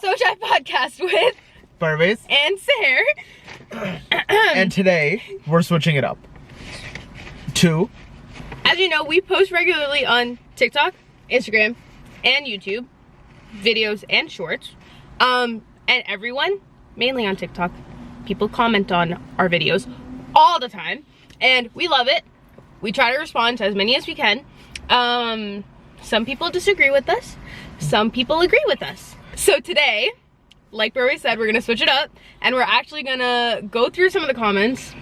Sojai podcast with Parwaiz and Sahar. And today we're switching it up to, as you know, we post regularly on TikTok, Instagram, and YouTube, videos and shorts. And everyone, mainly on TikTok, people comment on our videos all the time, and we love it. We try to respond to as many as we can. Some people disagree with us, some people agree with us. So today, like Parwaiz said, we're gonna switch it up, and we're actually gonna go through some of the comments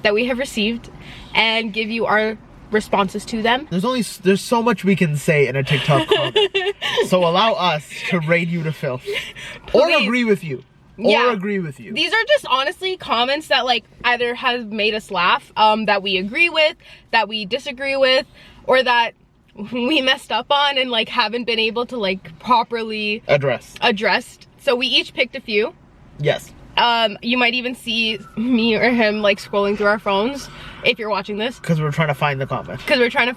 that we have received and give you our responses to them. There's so much we can say in a TikTok comment. So allow us to raid you to filth. Or agree with you. Or agree with you. These are just honestly comments that like either have made us laugh, that we agree with, that we disagree with, or that we messed up on and like haven't been able to like properly addressed. So we each picked a few. Yes. You might even see me or him like scrolling through our phones if you're watching this. Because we're trying to find the comment. We're trying to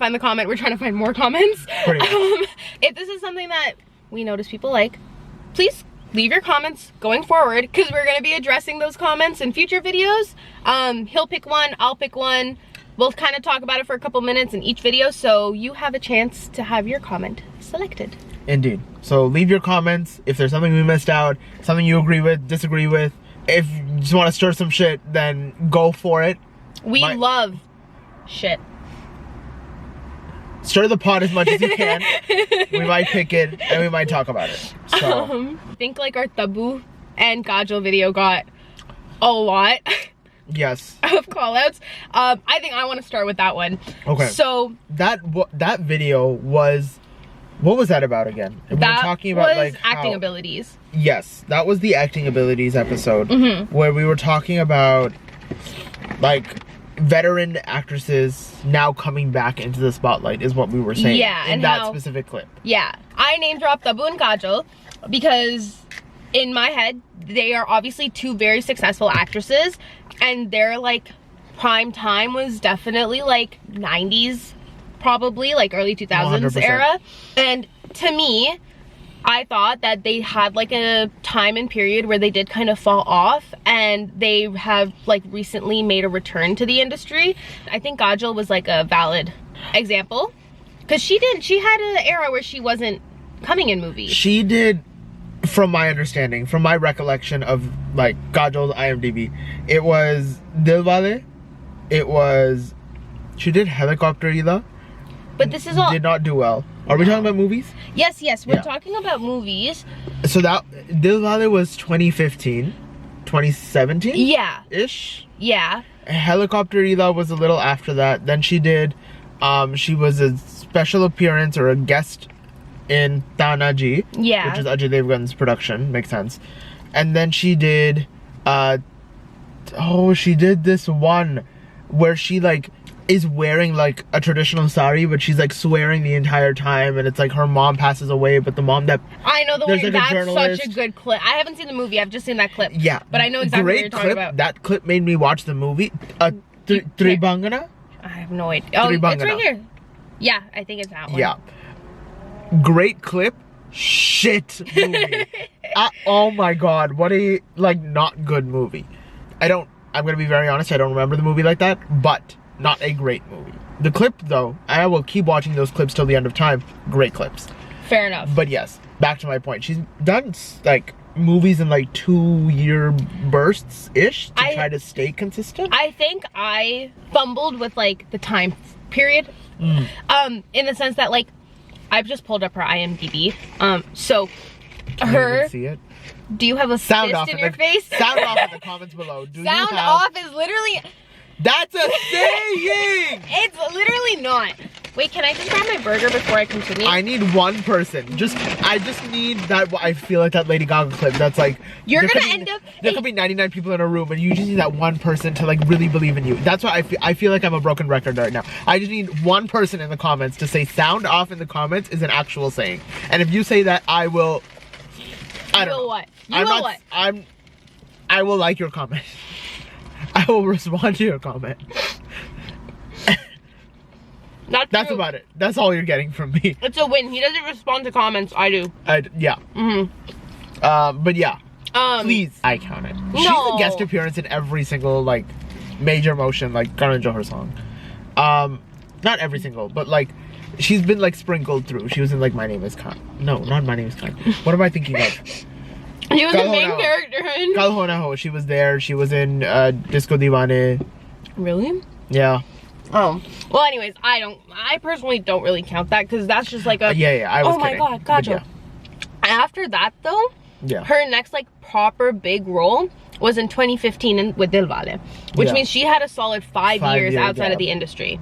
find more comments. Pretty much. If this is something that we notice people like, please leave your comments going forward, because we're going to be addressing those comments in future videos. He'll pick one, I'll pick one. We'll kind of talk about it for a couple minutes in each video, so you have a chance to have your comment selected. Indeed. So leave your comments if there's something we missed out, something you agree with, disagree with. If you just want to stir some shit, then go for it. We love shit. Stir the pot as much as you can. We might pick it and we might talk about it. So I think like our Tabu and Kajal video got a lot. Yes. Of callouts. I think I want to start with that one. Okay. So that video was, what was that about again? We were talking about like acting abilities. Yes, that was the acting abilities episode where we were talking about like veteran actresses now coming back into the spotlight is what we were saying. Yeah, in that specific clip. Yeah, I name dropped Tabu and Kajal because in my head they are obviously two very successful actresses, and their like prime time was definitely like 90s, probably like early 2000s 100%. era. And to me, I thought that they had like a time and period where they did kind of fall off, and they have like recently made a return to the industry. I think Kajal was like a valid example because she had an era where she wasn't coming in movies. She did, from my understanding, from my recollection of like Kajal's IMDb, it was Dilwale, she did Helicopter Ila, but this is all did not do well. Are we talking about movies? Yes, we're talking about movies. So that Dilwale was 2015, 2017? Yeah. Ish? Yeah. Helicopter Ila was a little after that. Then she did, she was a special appearance or a guest in Tanaji. Yeah. Which is Ajay Devgan's production. Makes sense. And then she did, she did this one where she like is wearing like a traditional sari, but she's like swearing the entire time, and it's like her mom passes away, but the mom that I know the one, like that's such a good clip. I haven't seen the movie, I've just seen that clip. Yeah, but I know exactly what you're talking about. That clip made me watch the movie. Tribangana? I have no idea. Oh, it's right here. Yeah, I think it's that one. Yeah, great clip. Shit movie. Oh my god, what a like not good movie. I'm gonna be very honest, I don't remember the movie like that, but not a great movie. The clip though, I will keep watching those clips till the end of time. Great clips. Fair enough. But yes, back to my point. She's done like movies in like 2-year bursts ish to try to stay consistent. I think I fumbled with like the time period. In the sense that like I've just pulled up her IMDb. So Can her you see it? Do you have a sound fist off in your face? Sound off in the comments below. Sound off is literally... That's a saying! It's literally not. Wait, can I just grab my burger before I continue? I need one person. I just need that. I feel like that Lady Gaga clip. That's like you're gonna end up. There could be 99 people in a room, and you just need that one person to like really believe in you. That's why I feel like I'm a broken record right now. I just need one person in the comments to say "sound off" in the comments is an actual saying. And if you say that, I will. I don't know what. I will like your comment. I will respond to your comment. That's about it. That's all you're getting from me. It's a win. He doesn't respond to comments. I do. Yeah. But yeah. Please, I count it. She's a guest appearance in every single like major motion like Karan Johar song. Not every single, but like she's been like sprinkled through. She was in like My Name Is Khan. No, not My Name Is Khan. What am I thinking of? She was the main character in Kal Ho Na Ho. She was there. She was in Disco Diwane. Really? Yeah. Oh. Well, anyways, I personally don't really count that because that's just like a yeah, I was oh my kidding. god, gotcha. Yeah. After that though, yeah, her next like proper big role was in 2015 with Dilwale, which means she had a solid 5 years outside of the industry.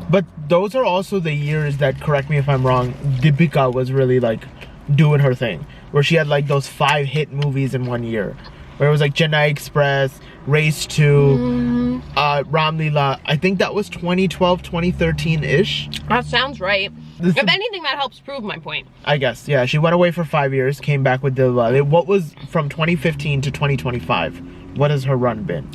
But those are also the years that, correct me if I'm wrong, Deepika was really like doing her thing, where she had like those 5 hit movies in 1 year, where it was like Chennai Express, Race 2, Ram Leela. I think that was 2012, 2013-ish. That sounds right. If anything, that helps prove my point. I guess, yeah. She went away for 5 years, came back with Dilwale. What was from 2015 to 2025? What has her run been?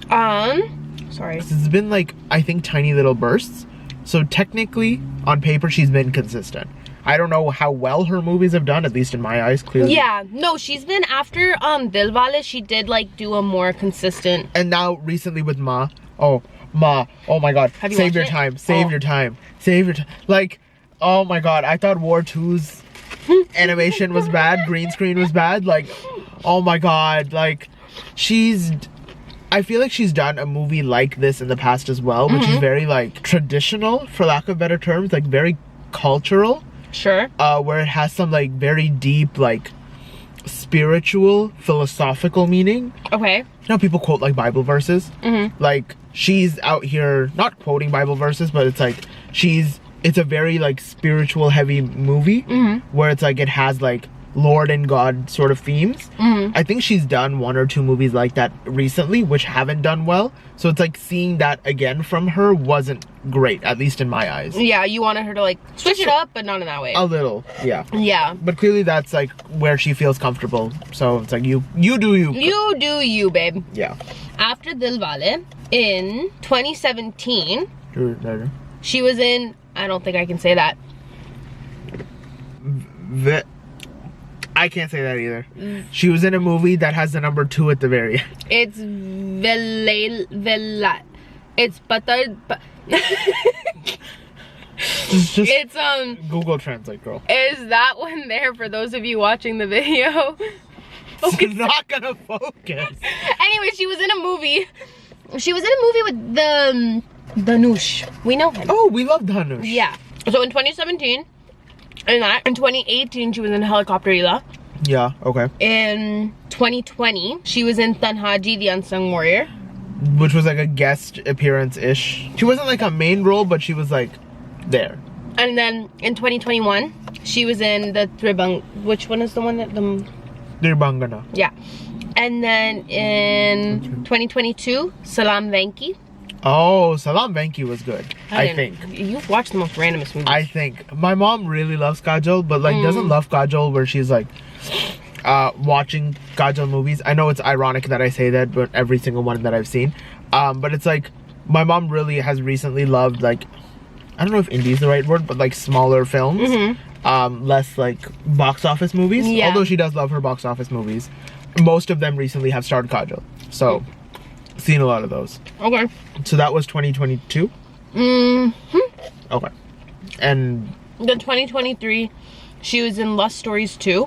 Sorry. It's been like, I think, tiny little bursts. So technically, on paper, she's been consistent. I don't know how well her movies have done, at least in my eyes, clearly. Yeah, no, she's been after Dilwale, she did like do a more consistent. And now recently with Ma, oh my god, save your time, save your time, save your time. Like, oh my god, I thought War 2's animation was bad, green screen was bad. Like, oh my god, like I feel like she's done a movie like this in the past as well, which is very like traditional, for lack of better terms, like very cultural. Sure. Where it has some like very deep, like spiritual, philosophical meaning. Okay. You know, people quote like Bible verses. Like she's out here not quoting Bible verses, but it's like it's a very like spiritual heavy movie where it's like it has like Lord and God sort of themes. I think she's done 1 or 2 movies like that recently, which haven't done well. So it's like seeing that again from her wasn't great, at least in my eyes. Yeah, you wanted her to like switch it up, but not in that way. A little, yeah. Yeah. But clearly that's like where she feels comfortable. So it's like you do you. You do you, babe. Yeah. After Dilwale, in 2017, she was in, I don't think I can say that. I can't say that either. She was in a movie that has the number 2 at the very end. It's Vela. It's butter. Just It's Google Translate, girl. Is that one there for those of you watching the video? It's not gonna focus. Anyway, she was in a movie. She was in a movie with the Dhanush. We know him. Oh, we love Dhanush. Yeah. So in 2017. In 2018, she was in Helicopter Ila. Yeah, okay. In 2020, she was in Tanhaji, the Unsung Warrior. Which was like a guest appearance-ish. She wasn't like a main role, but she was like there. And then in 2021, she was in the Tribang. Which one is the one that the... Nirbangana. Yeah. And then in 2022, Salam Venki. Oh, Salam Venki was good. I think. You've watched the most randomest movies. I think. My mom really loves Kajol, but like doesn't love Kajol where she's like watching Kajol movies. I know it's ironic that I say that, but every single one that I've seen. But it's like, my mom really has recently loved like, I don't know if indie is the right word, but like smaller films. Less like box office movies. Yeah. Although she does love her box office movies. Most of them recently have starred Kajol. So, seen a lot of those. Okay. So that was 2022? Okay. And... Then 2023, she was in Lust Stories 2.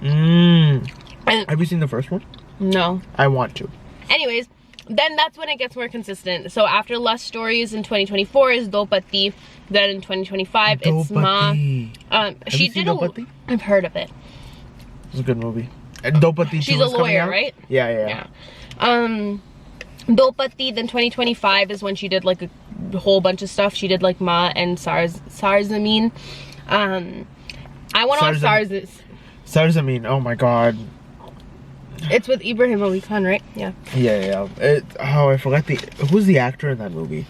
And have you seen the first one? No. I want to. Anyways, then that's when it gets more consistent. So after Lust Stories in 2024 is Dopati. Then in 2025 it's Ma. She did Dopati? I've heard of it. It's a good movie. And Dopati. She's a lawyer, right? Yeah. Dopati, then 2025 is when she did like a whole bunch of stuff. She did like Ma and SAHAR'S. I want to watch SAHAR'S. SAHAR'S, oh my god. It's with Ibrahim Ali Khan, right? Yeah. Yeah. I forgot who's the actor in that movie?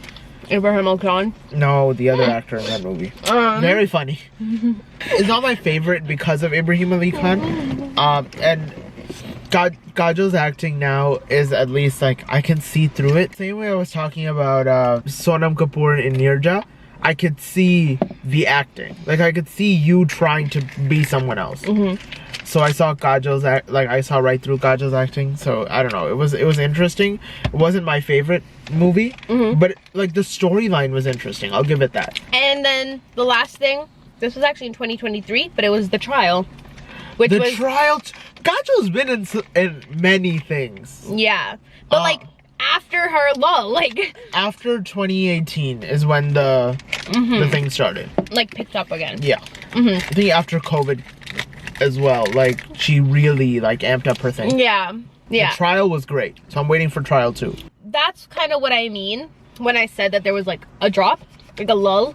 Ibrahim Ali Khan? No, the other actor in that movie. Very funny. It's not my favorite because of Ibrahim Ali Khan. And Kajol's acting now is at least like, I can see through it. Same way I was talking about Sonam Kapoor in Nirja. I could see the acting. Like, I could see you trying to be someone else. So I saw Kajal's I saw right through Kajal's acting. So I don't know. It was interesting. It wasn't my favorite movie, but like the storyline was interesting. I'll give it that. And then the last thing, this was actually in 2023, but it was The Trial, which was Kajal's been in many things. Yeah, but like after her lull, like after 2018 is when the thing started. Like picked up again. Yeah. I think after COVID as well, like she really like amped up her thing. Yeah. Yeah. The Trial was great, so I'm waiting for Trial 2. That's kind of what I mean when I said that there was like a drop, like a lull.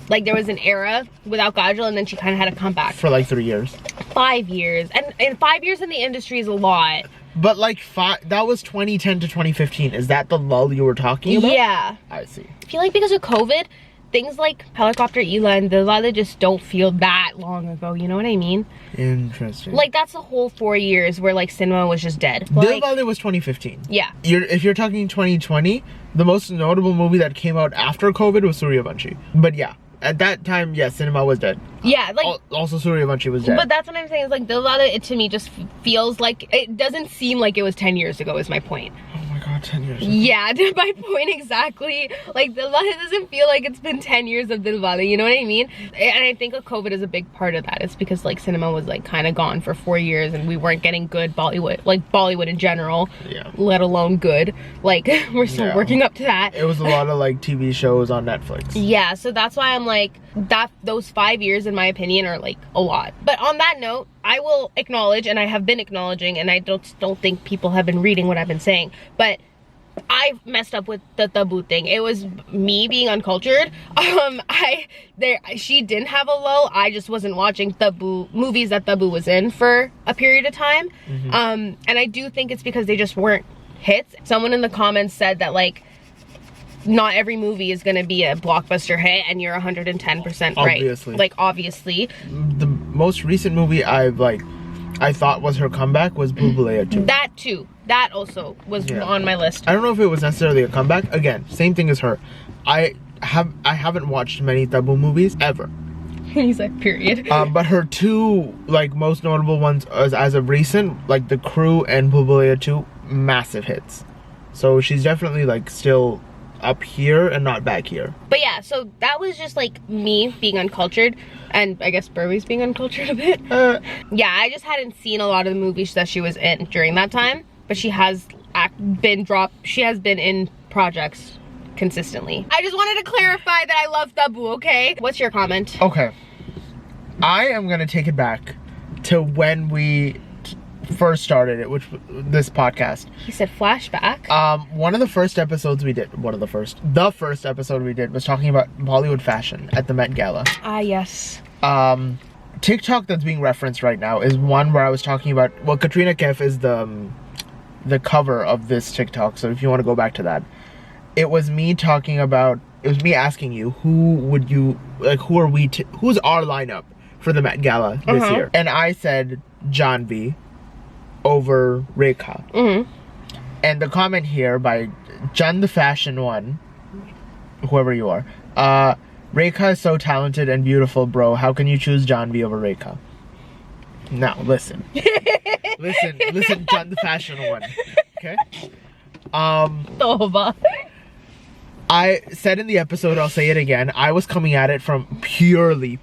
Like there was an era without Kajal and then she kind of had to come back. For like 3 years. 5 years. And 5 years in the industry is a lot. But like that was 2010 to 2015. Is that the lull you were talking about? Yeah. I see. I feel like because of COVID, things like Helicopter Ela and Dilwale just don't feel that long ago. You know what I mean? Interesting. Like that's a whole 4 years where like cinema was just dead. Like, Dilwale was 2015. Yeah. If you're talking 2020, the most notable movie that came out after COVID was Suryavanshi. But yeah, at that time, yeah, cinema was dead. Yeah, like also Suryavanshi was dead. But that's what I'm saying is like Dilwale, it to me just feels like it doesn't seem like it was 10 years ago. Is my point. Oh my god, 10 years ago. Yeah, my point exactly. Like Dilwale doesn't feel like it's been 10 years of Dilwale. You know what I mean? And I think COVID is a big part of that. It's because like cinema was like kind of gone for 4 years and we weren't getting good Bollywood, like Bollywood in general. Yeah. Let alone good. Like we're still working up to that. It was a lot of like TV shows on Netflix. Yeah, so that's why I'm like those 5 years in my opinion are like a lot. But on that note, I will acknowledge, and I have been acknowledging, and I don't think people have been reading what I've been saying, but I messed up with the taboo thing. It was me being uncultured. She didn't have a lull. I just wasn't watching taboo movies that taboo was in for a period of time. And I do think it's because they just weren't hits. Someone in the comments said that like not every movie is gonna be a blockbuster hit, and you're 110% right. Obviously. Like obviously. The most recent movie I thought was her comeback was Bhul Bhulaiya 2. That too. That also was on my list. I don't know if it was necessarily a comeback. Again, same thing as her. I haven't watched many taboo movies ever. He's like, period. But her two like most notable ones as of recent, like The Crew and Bhul Bhulaiya 2, massive hits. So she's definitely like still up here and not back here. But yeah, so that was just like me being uncultured, and I guess Parwaiz being uncultured a bit. Yeah, I just hadn't seen a lot of the movies that she was in during that time, but she has been in projects consistently. I just wanted to clarify that I love taboo, okay? What's your comment? Okay, I am gonna take it back to when we first started it, which this podcast. He said flashback. One of the first episodes we did, the first episode we did was talking about Bollywood fashion at the Met Gala. Ah, yes. TikTok that's being referenced right now is one where I was talking about, well, Katrina Kaif is the cover of this TikTok, so if you want to go back to that. It was me asking you, who's our lineup for the Met Gala this year? And I said Janvi over Rekha. And the comment here by Jan the Fashion One, whoever you are, Rekha is so talented and beautiful, bro. How can you choose Janvi over Rekha? Now listen. listen, Jan the Fashion One. Okay? Toba. I said in the episode, I'll say it again, I was coming at it from purely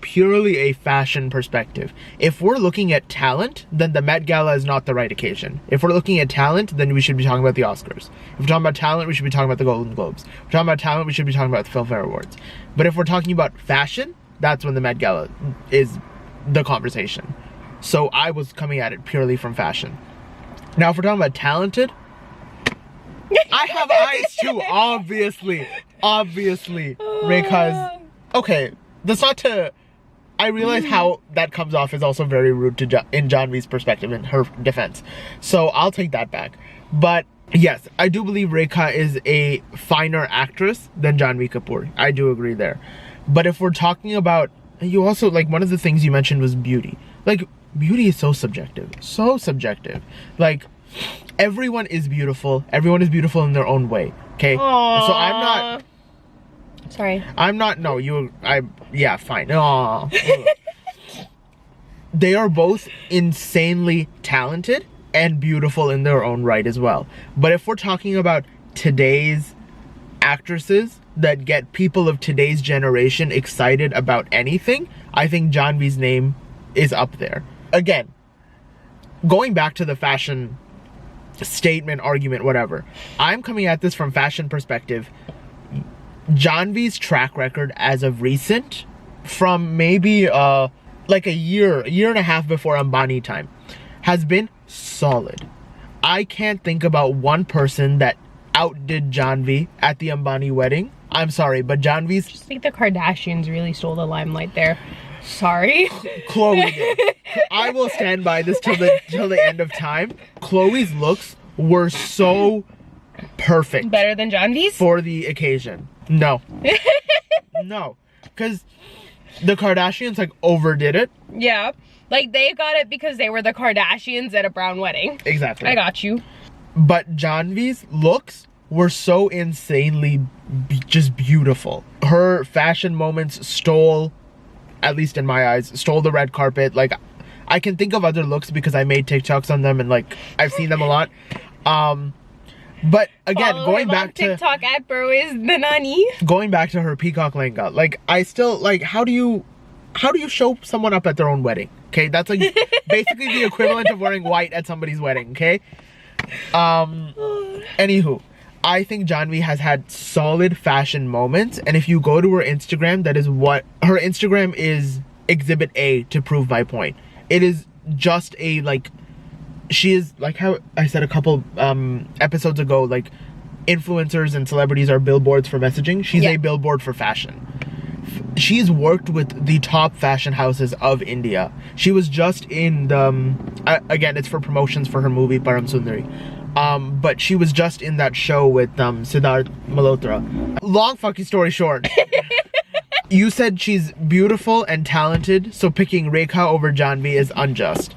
a fashion perspective. If we're looking at talent, then the Met Gala is not the right occasion. If we're looking at talent, then we should be talking about the Oscars. If we're talking about talent, we should be talking about the Golden Globes. If we're talking about talent, we should be talking about the Filmfare Awards. But if we're talking about fashion, that's when the Met Gala is the conversation. So I was coming at it purely from fashion. Now, if we're talking about talented, I have eyes too, obviously. Rekha's... Okay, that's not to... I realize how that comes off is also very rude in Janvi's perspective, in her defense. So I'll take that back. But yes, I do believe Rekha is a finer actress than Janvi Kapoor. I do agree there. But if we're talking about... You also, like, one of the things you mentioned was beauty. Like, beauty is so subjective. So subjective. Like... Everyone is beautiful. Everyone is beautiful in their own way. Okay? Aww. So I'm not... Sorry. I'm not... No, you... Yeah, fine. Aww. they are both insanely talented and beautiful in their own right as well. But if we're talking about today's actresses that get people of today's generation excited about anything, I think Janhvi's name is up there. Again, going back to the fashion statement, argument, whatever, I'm coming at this from fashion perspective. Janhvi's track record as of recent, from maybe like a year and a half before Ambani time, has been solid. I can't think about one person that outdid Janhvi at the Ambani wedding. I'm sorry, but Janhvi's... I just think the Kardashians really stole the limelight there. Sorry. Khloe did. I will stand by this till the end of time. Khloe's looks were so perfect. Better than Janhvi's? For the occasion. No. No. Because the Kardashians, like, overdid it. Yeah. Like, they got it because they were the Kardashians at a brown wedding. Exactly. I got you. But Janhvi's looks were so insanely just beautiful. Her fashion moments stole, at least in my eyes, stole the red carpet. Like, I can think of other looks because I made TikToks on them and, like, I've seen them a lot. But again, going back to TikTok at Parwaiz the Nani. Going back to her peacock lehenga, like, I still, like, how do you show someone up at their own wedding? Okay, that's like basically the equivalent of wearing white at somebody's wedding. Okay. Anywho, I think Janhvi has had solid fashion moments, and if you go to her Instagram, that is what her Instagram is. Exhibit A to prove my point. It is just a, like, she is, like how I said a couple episodes ago, like, influencers and celebrities are billboards for messaging. She's a billboard for fashion. She's worked with the top fashion houses of India. She was just in the again, it's for promotions for her movie Param Sundari. But she was just in that show with Siddharth Malhotra. Long fucking story short. You said she's beautiful and talented, so picking Rekha over Janhvi is unjust.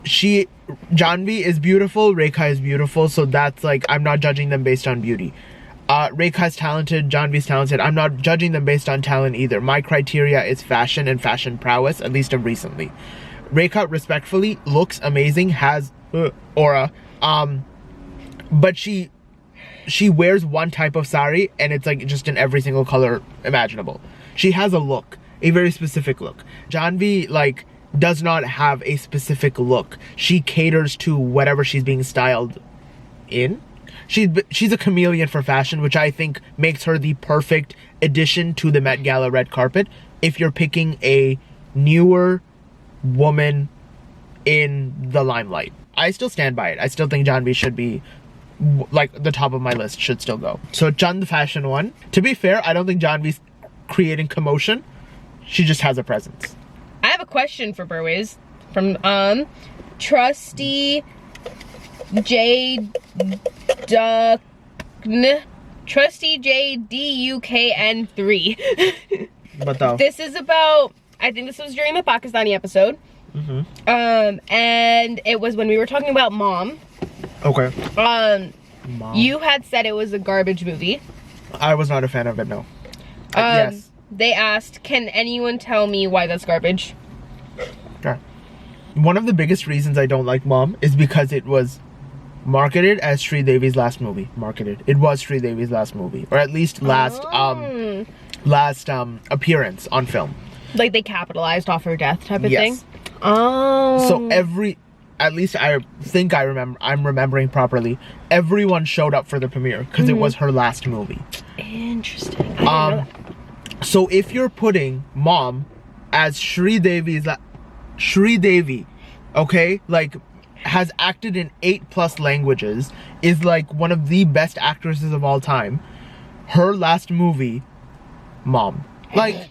Janhvi is beautiful, Rekha is beautiful, so that's like, I'm not judging them based on beauty. Rekha's talented, Janhvi's talented. I'm not judging them based on talent either. My criteria is fashion and fashion prowess, at least of recently. Rekha, respectfully, looks amazing, has aura, but she wears one type of sari and it's like just in every single color imaginable. She has a look, a very specific look. Janhvi, like, does not have a specific look. She caters to whatever she's being styled in. She's a chameleon for fashion, which I think makes her the perfect addition to the Met Gala red carpet if you're picking a newer woman in the limelight. I still stand by it. I still think Janhvi should be, like, the top of my list, should still go. So Chand, the fashion one. To be fair, I don't think Janhvi's creating commotion. She just has a presence. I have a question for Parwaiz from Trusty JDUKN3. This is about, I think this was during the Pakistani episode. And it was when we were talking about Mom. Okay. Mom. You had said it was a garbage movie. I was not a fan of it, no. Yes. They asked, can anyone tell me why that's garbage? Okay. One of the biggest reasons I don't like Mom is because it was marketed as Sri Devi's last movie. It was Sri Devi's last movie, or at least last appearance on film. Like they capitalized off her death type of thing. Oh. So at least I think I'm remembering properly, everyone showed up for the premiere because it was her last movie. Interesting. I didn't know that. So if you're putting Mom as Sri Devi, okay, like, has acted in 8+ languages, is like one of the best actresses of all time, her last movie, Mom. Like,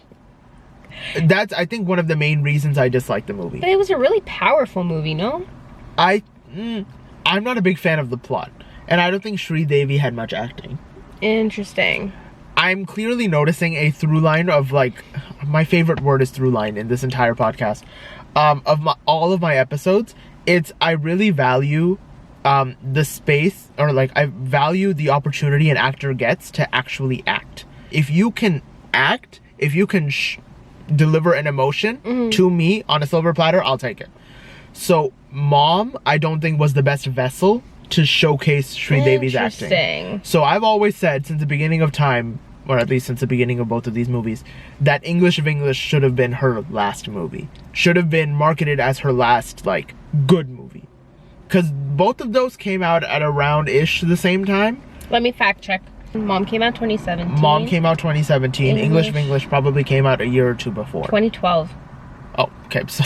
that's, I think, one of the main reasons I dislike the movie. But it was a really powerful movie, no? I'm not a big fan of the plot, and I don't think Sri Devi had much acting. Interesting. I'm clearly noticing a through line of, like, my favorite word is through line in this entire podcast, of all of my episodes. It's, I really value the space, or like, I value the opportunity an actor gets to actually act. If you can act, if you can deliver an emotion to me on a silver platter, I'll take it. So Mom, I don't think was the best vessel to showcase Sridevi's acting. So I've always said since the beginning of time, or at least since the beginning of both of these movies, that English of English should have been her last movie. Should have been marketed as her last, like, good movie. Because both of those came out at around-ish the same time. Let me fact check. Mom came out 2017. Mom came out 2017. English of English probably came out a year or two before. 2012. Oh, okay. So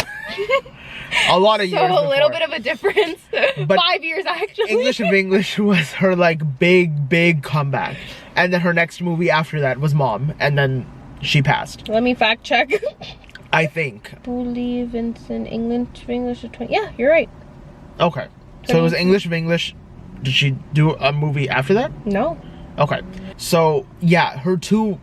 a lot of years So a before. little bit of a difference. But 5 years, actually. English of English was her, like, big comeback. And then her next movie after that was Mom. And then she passed. Let me fact check. I think. Bully, Vincent, English of 20. Yeah, you're right. Okay. So it was English of English. Did she do a movie after that? No. Okay. So, yeah, her two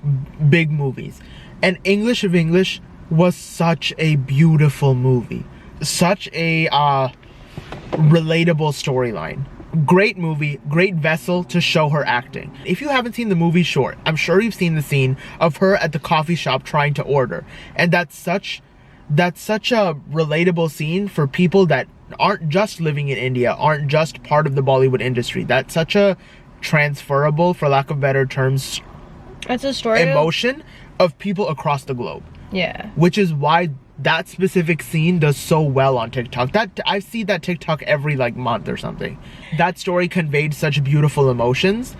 big movies. And English of English was such a beautiful movie. Such a relatable storyline. Great movie, great vessel to show her acting. If you haven't seen the movie short, I'm sure you've seen the scene of her at the coffee shop trying to order. And that's such a relatable scene for people that aren't just living in India, aren't just part of the Bollywood industry. That's such a transferable, for lack of better terms, That's a story. Emotion of people across the globe. Yeah. Which is why that specific scene does so well on TikTok. That I see that TikTok every like month or something. That story conveyed such beautiful emotions,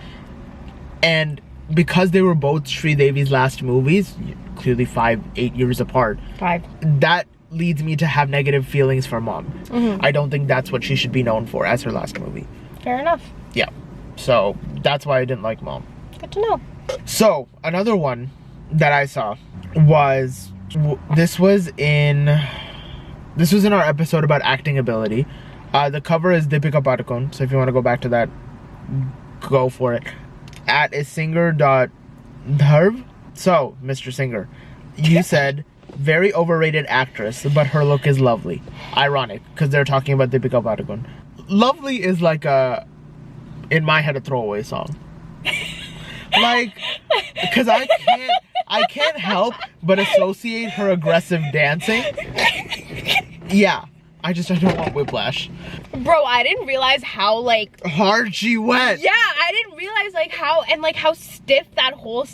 and because they were both Sridevi's last movies, clearly 8 years apart. 5. That leads me to have negative feelings for Mom. Mm-hmm. I don't think that's what she should be known for as her last movie. Fair enough. Yeah. So that's why I didn't like Mom. Good to know. So another one that I saw was this was in our episode about acting ability. The cover is Deepika Padukone, so if you want to go back to that, go for it. At is singer.dharv. So, Mr. Singer, you said very overrated actress, but her look is lovely. Ironic, because they're talking about Deepika Padukone. Lovely is like in my head, a throwaway song. Like, because I can't help but associate her aggressive dancing. Yeah, I don't want whiplash. Bro, I didn't realize how like hard she went. Yeah, I didn't realize like how stiff that whole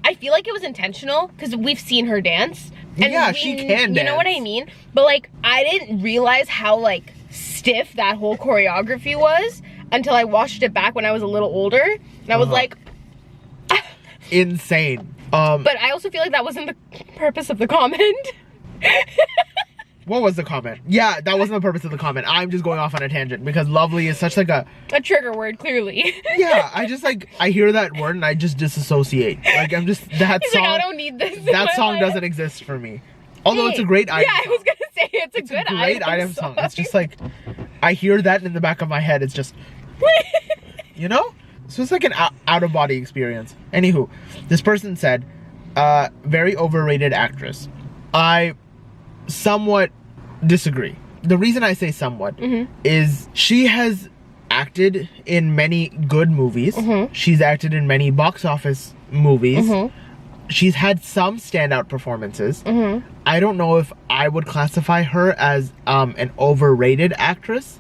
I feel like it was intentional because we've seen her dance. And yeah, she can dance. You know what I mean? But like, I didn't realize how like stiff that whole choreography was until I watched it back when I was a little older. And I was like, insane. But I also feel like that wasn't the purpose of the comment. What was the comment? Yeah, that wasn't the purpose of the comment. I'm just going off on a tangent because lovely is such like a trigger word, clearly. Yeah, I hear that word and I just disassociate. Like I'm just that He's song. like, I don't need this. That song doesn't exist for me. Although it's a great item. Yeah, I was gonna say it's a good great item song. It's just like I hear that in the back of my head. It's just you know? So it's like an out of body experience. Anywho, this person said, very overrated actress. I somewhat disagree. The reason I say somewhat is she has acted in many good movies. She's acted in many box office movies. She's had some standout performances. I don't know if I would classify her as an overrated actress.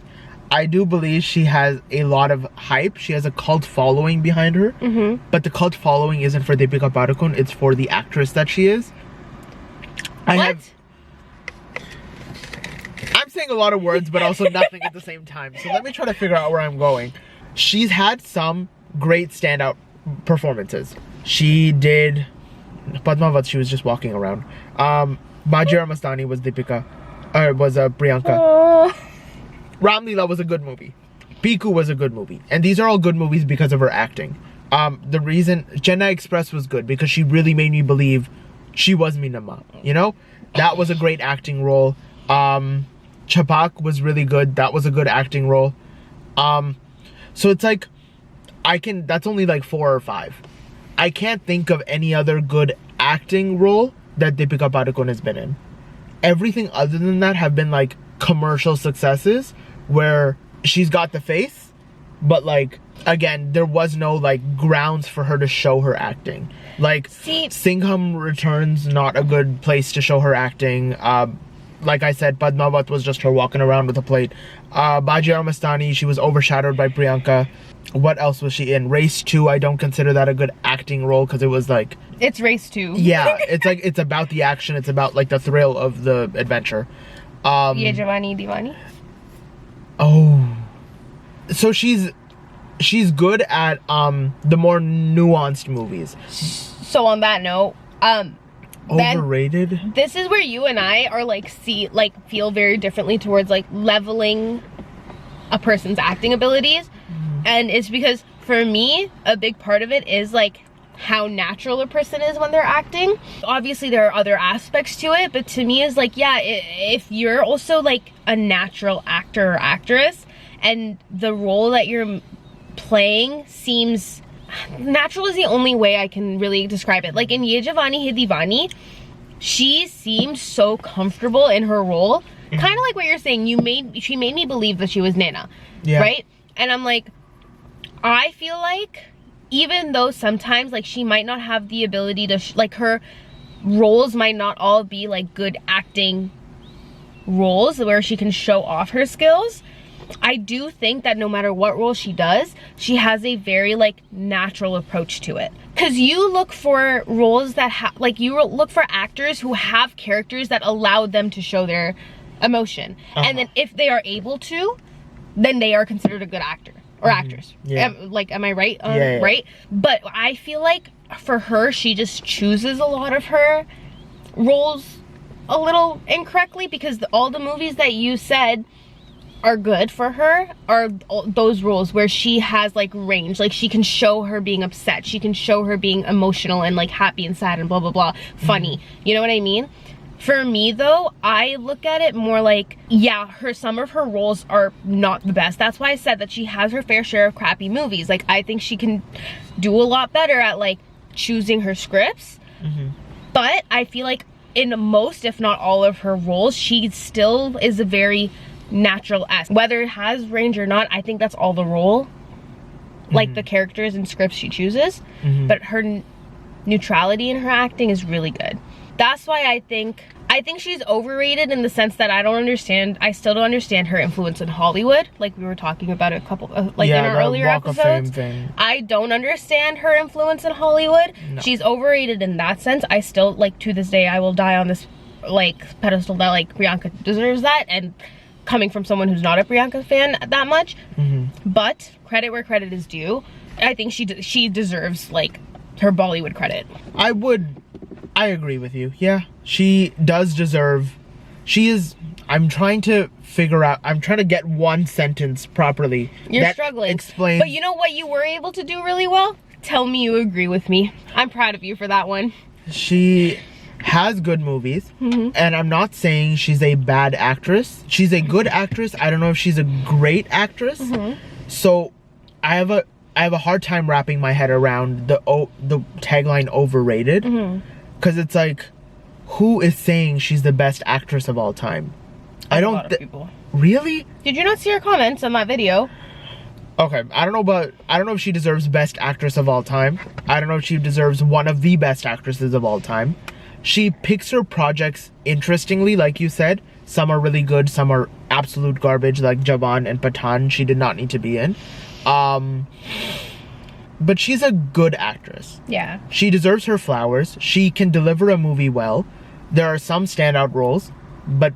I do believe she has a lot of hype. She has a cult following behind her. But the cult following isn't for Deepika Padukone, it's for the actress that she is. I'm saying a lot of words, but also nothing at the same time. So let me try to figure out where I'm going. She's had some great standout performances. She did Padmavat, she was just walking around. Bajira Mastani was Priyanka. Oh. Ram Leela was a good movie. Piku was a good movie. And these are all good movies because of her acting. The reason Chennai Express was good because she really made me believe she was Minamma. You know? That was a great acting role. Chapak was really good. That was a good acting role. So it's like that's only like 4 or 5. I can't think of any other good acting role that Deepika Padukone has been in. Everything other than that have been like commercial successes where she's got the face but like again, there was no like grounds for her to show her acting. Like Singham Returns, not a good place to show her acting. Like I said, Padmavat was just her walking around with a plate. Bajirao Mastani, she was overshadowed by Priyanka. What else was she in? Race 2, I don't consider that a good acting role because it was like... It's Race 2. Yeah, it's like, it's about the action. It's about like the thrill of the adventure. Ye Jawani Diwani. Oh. So she's good at the more nuanced movies. So on that note, overrated? This is where you and I are like feel very differently towards like leveling a person's acting abilities. And it's because for me, a big part of it is like how natural a person is when they're acting. Obviously there are other aspects to it, but to me is like, yeah, if you're also like a natural actor or actress and the role that you're playing seems natural, is the only way I can really describe it. Like in Ye Jawani Hai Deewani, she seemed so comfortable in her role. Kind of like what you're saying, she made me believe that she was Naina, right? And I'm like, I feel like even though sometimes like she might not have the ability to like her roles might not all be like good acting roles where she can show off her skills, I do think that no matter what role she does, she has a very like natural approach to it. Because you look for roles that you look for actors who have characters that allow them to show their emotion. And then if they are able to, then they are considered a good actor or actress. Am I right? Right? But I feel like for her, she just chooses a lot of her roles a little incorrectly, because all the movies that you said are good for her are those roles where she has like range, like she can show her being upset, she can show her being emotional and like happy and sad and blah blah blah, funny, you know what I mean? For me though, I look at it more like, yeah, some of her roles are not the best. That's why I said that she has her fair share of crappy movies. Like I think she can do a lot better at like choosing her scripts. But I feel like in most, if not all of her roles, she still is a very natural ass. Whether it has range or not, I think that's all the role. Like the characters and scripts she chooses. But her neutrality in her acting is really good. That's why I think she's overrated in the sense that I still don't understand her influence in Hollywood. Like we were talking about a couple in our earlier episodes. I don't understand her influence in Hollywood. No. She's overrated in that sense. I still, like, to this day, I will die on this like pedestal that like Priyanka deserves that, and coming from someone who's not a Priyanka fan that much. But credit where credit is due. I think she deserves like her Bollywood credit. I agree with you. Yeah, she does deserve. I'm trying to get one sentence properly. You're struggling. Explain. But you know what you were able to do really well? Tell me you agree with me. I'm proud of you for that one. She has good movies, and I'm not saying she's a bad actress. She's a good actress. I don't know if she's a great actress. So I have a hard time wrapping my head around the tagline overrated. Because it's like, who is saying she's the best actress of all time? A lot of people. Really? Did you not see her comments on that video? Okay, I don't know if she deserves best actress of all time. I don't know if she deserves one of the best actresses of all time. She picks her projects interestingly, like you said. Some are really good, some are absolute garbage, like Jawan and Pathan she did not need to be in. But she's a good actress. Yeah. She deserves her flowers. She can deliver a movie well. There are some standout roles, but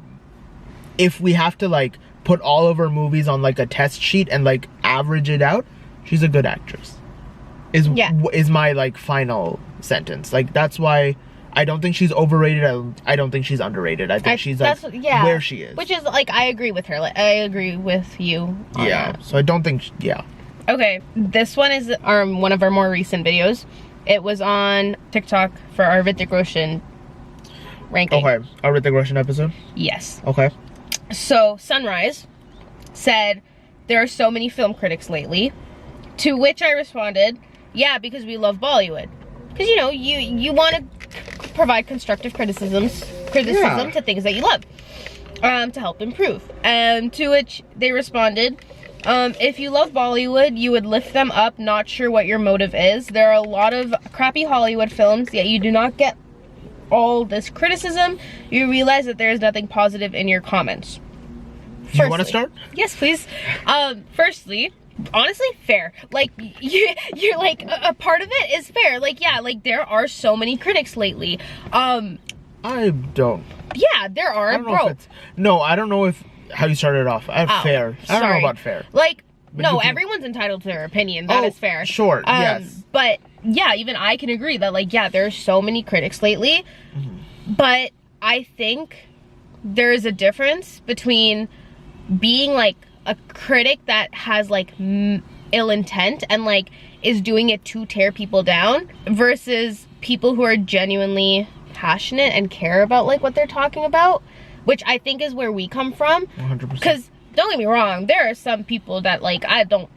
if we have to like put all of her movies on like a test sheet and like average it out, she's a good actress. Is my like final sentence. Like that's why I don't think she's overrated. I don't think she's underrated. I think she's like where she is. Which is like, I agree with her. Like I agree with you on that. So I don't think Okay, this one is one of our more recent videos. It was on TikTok for our Hrithik Roshan ranking. Okay, our Hrithik Roshan episode? Yes. Okay. So, Sunrise said, there are so many film critics lately. To which I responded, yeah, because we love Bollywood. Because, you know, you want to provide constructive criticism to things that you love. To help improve. To which they responded, If you love Bollywood, you would lift them up, not sure what your motive is. There are a lot of crappy Hollywood films, yet you do not get all this criticism. You realize that there is nothing positive in your comments. Do you want to start? Yes, please. Firstly, honestly, fair. Like, you're like, a part of it is fair. Like, yeah, like, there are so many critics lately. I don't. Yeah, there are, I don't know if it's, no, I don't know if how you started off. Fair. I don't know about fair. Like, But no, everyone's entitled to their opinion. That is fair. Sure, yes. But yeah, even I can agree that, like, yeah, there's so many critics lately. But I think there is a difference between being like a critic that has like ill intent and like is doing it to tear people down versus people who are genuinely passionate and care about like what they're talking about, which I think is where we come from. 100%. Because don't get me wrong, there are some people that like I don't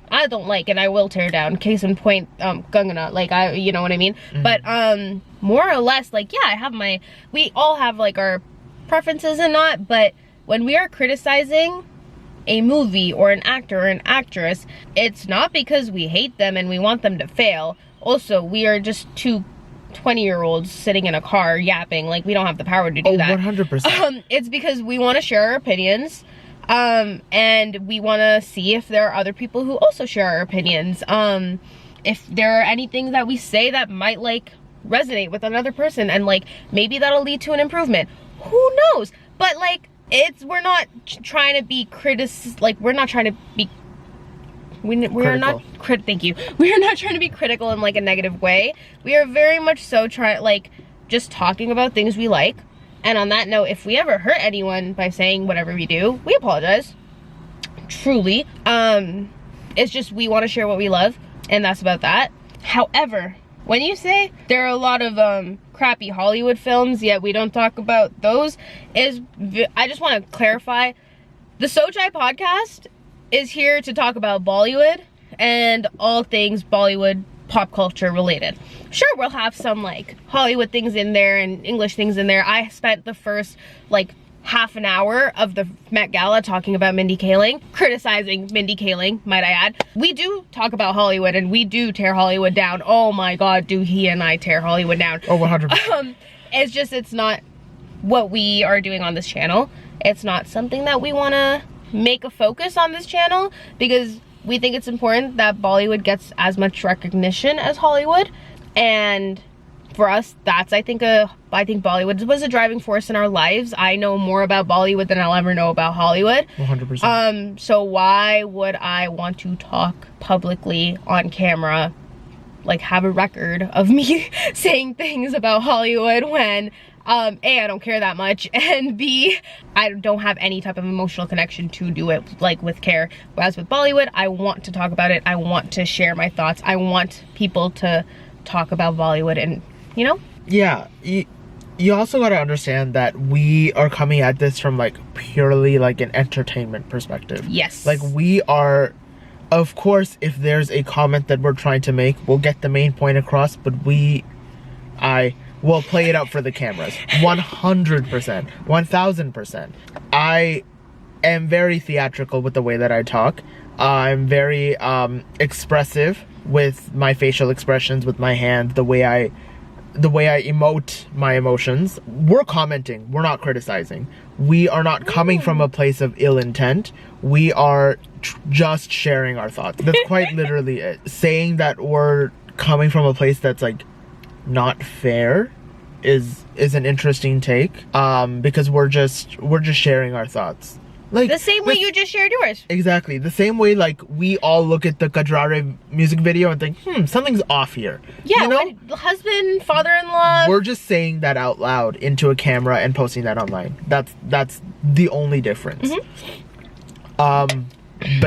like and I will tear down. Case in point, Gungana, like you know what I mean? But more or less, like, yeah, we all have like our preferences and not, but when we are criticizing a movie or an actor or an actress, it's not because we hate them and we want them to fail. Also, we are just two 20-year-olds sitting in a car yapping. Like, we don't have the power to do that. 100%. It's because we want to share our opinions, and we want to see if there are other people who also share our opinions. If there are anything that we say that might like resonate with another person, and like maybe that'll lead to an improvement. Who knows? But like, we're not trying to be we're not trying to be thank you. We are not trying to be critical in like a negative way. We are very much so just talking about things we like. And on that note, if we ever hurt anyone by saying whatever we do, we apologize. Truly. It's just we want to share what we love, and that's about that. However, when you say there are a lot of crappy Hollywood films, yet we don't talk about those, I just want to clarify, the Sochai podcast is here to talk about Bollywood and all things Bollywood pop culture related. Sure, we'll have some like Hollywood things in there and English things in there. I spent the first like half an hour of the Met Gala talking about Mindy Kaling, criticizing Mindy Kaling, might I add. We do talk about Hollywood and we do tear Hollywood down. Oh my god, do he and I tear Hollywood down. Oh, 100%. It's not what we are doing on this channel. It's not something that we want to make a focus on this channel, because we think it's important that Bollywood gets as much recognition as Hollywood. And for us, that's I think Bollywood was a driving force in our lives. I know more about Bollywood than I'll ever know about Hollywood. 100%. So why would I want to talk publicly on camera, like have a record of me saying things about Hollywood when A, I don't care that much, and B, I don't have any type of emotional connection to do it like with care. Whereas with Bollywood, I want to talk about it. I want to share my thoughts. I want people to talk about Bollywood, and you know? Yeah, you also got to understand that we are coming at this from like purely like an entertainment perspective. Yes. Like, we are, of course, if there's a comment that we're trying to make, we'll get the main point across, but we'll play it out for the cameras. 100%, 1000%. I am very theatrical with the way that I talk. I'm very expressive with my facial expressions, with my hand, the way I emote my emotions. We're commenting, we're not criticizing. We are not coming from a place of ill intent. We are just sharing our thoughts. That's quite literally it. Saying that we're coming from a place that's like not fair is an interesting take, because we're just sharing our thoughts. Like the same way you just shared yours. Exactly. The same way like we all look at the Kajrare music video and think, something's off here. Yeah, you know? Husband, father-in-law. We're just saying that out loud into a camera and posting that online. That's the only difference. But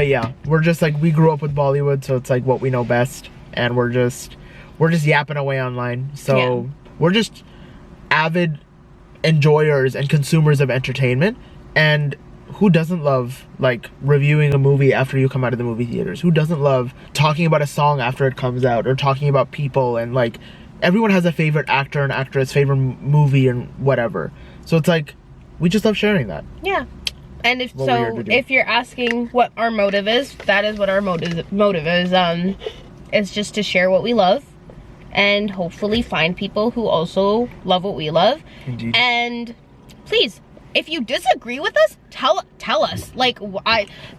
yeah, we're just like, we grew up with Bollywood, so it's like what we know best, and we're just yapping away online. So we're just avid enjoyers and consumers of entertainment, and who doesn't love like reviewing a movie after you come out of the movie theaters? Who doesn't love talking about a song after it comes out, or talking about people? And like, everyone has a favorite actor and actress, favorite movie and whatever. So it's like, we just love sharing that. Yeah. And if what we're here to do. if you're asking what our motive is, that is what our motive is. It's just to share what we love and hopefully find people who also love what we love. Indeed. And please, if you disagree with us, tell us. Like,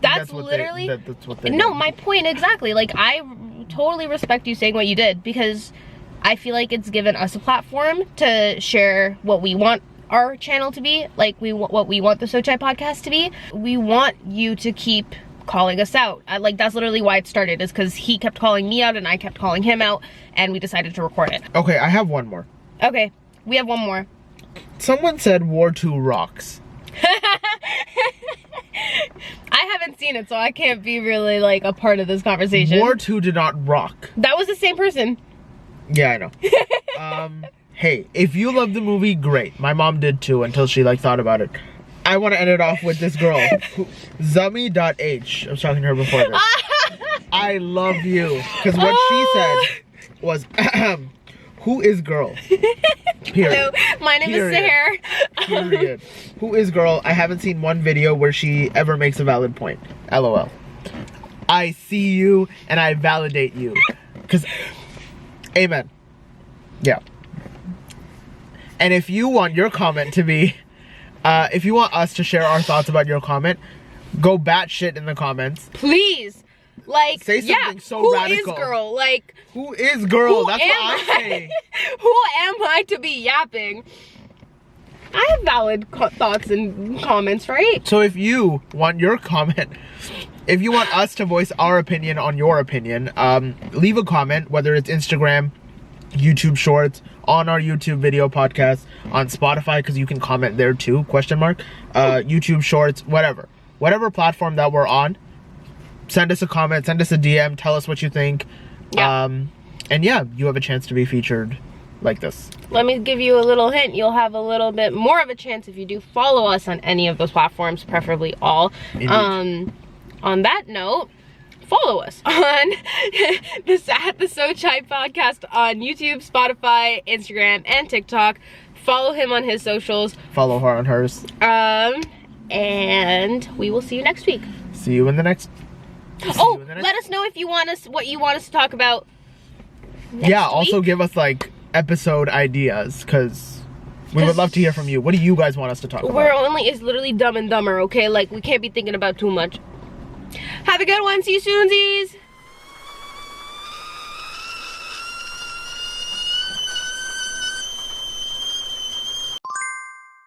that's literally that's what they no, do. my point exactly. Like, I totally respect you saying what you did, because I feel like it's given us a platform to share what we want our channel to be, like what we want the Sochai podcast to be. We want you to keep calling us out. Like, that's literally why it started, is because he kept calling me out and I kept calling him out, and we decided to record it. Okay, I have one more. Okay, we have one more. Someone said War 2 rocks. I haven't seen it, so I can't be really like a part of this conversation. War 2 did not rock. That was the same person. Yeah, I know. Hey, if you love the movie, great. My mom did too, until she like thought about it. I want to end it off with this girl, Zummy.h. I was talking to her before this. I love you. Because what she said was, who is girl? Period. Hello, my name Period. is Sahar. Period. Who is girl? I haven't seen one video where she ever makes a valid point. LOL. I see you and I validate you. Because, amen. Yeah. And if you want your comment to be, if you want us to share our thoughts about your comment, go batshit in the comments. Please. Like, Say something so who radical. is girl? Like, Who is girl? who That's am what I'm saying. Who am I to be yapping? I have valid thoughts and comments, right? So if you want your comment, if you want us to voice our opinion on your opinion, leave a comment, whether it's Instagram, YouTube Shorts, on our YouTube video podcast, on Spotify, because you can comment there too, ? YouTube Shorts, whatever platform that we're on. Send us a comment, send us a DM, tell us what you think. Yeah. And yeah, you have a chance to be featured like this. Let me give you a little hint. You'll have a little bit more of a chance if you do follow us on any of those platforms, preferably all. Indeed. On that note, follow us on the Sochai podcast on YouTube, Spotify, Instagram, and TikTok. Follow him on his socials. Follow her on hers. And we will see you next week. See you in the next. Oh, let us know if you want us, what you want us to talk about next Yeah, also week. give us like episode ideas, because we would love to hear from you. What do you guys want us to talk about? It's literally Dumb and Dumber, okay? Like, we can't be thinking about too much. Have a good one. See you soonsies.